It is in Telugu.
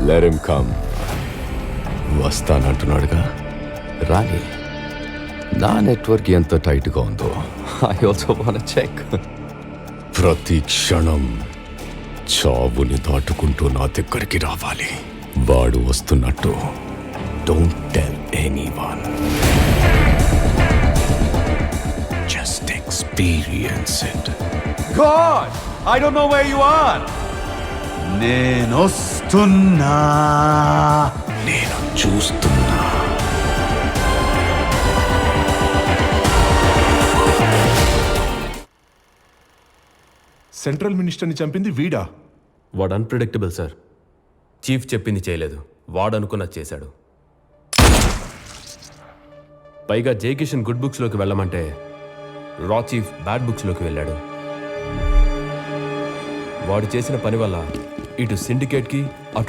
Let him come. వస్తానంటున్నాడుగా, రాని. నా నెట్వర్క్ ఎంత టైట్గా ఉందో ఐ ఆల్సో వాంట్ చెక్. ప్రతి క్షణం చావుని దాటుకుంటూ నా దగ్గరికి రావాలి. వాడు వస్తున్నట్టు don't tell anyone. Just experience it. God, I don't know where you are. నేనొస్తున్నా. నేను చూస్తున్నా. సెంట్రల్ మినిస్టర్ని చంపింది వీడా? వాడు అన్ప్రిడిక్టబుల్ సార్. చీఫ్ చెప్పింది చేయలేదు, వాడు అనుకున్నది చేశాడు. పైగా జయకిషన్ గుడ్ బుక్స్లోకి వెళ్ళమంటే రా చీఫ్ బ్యాడ్ బుక్స్లోకి వెళ్ళాడు. వాడు చేసిన పని వల్ల ఇటు సిండికేట్కి అటు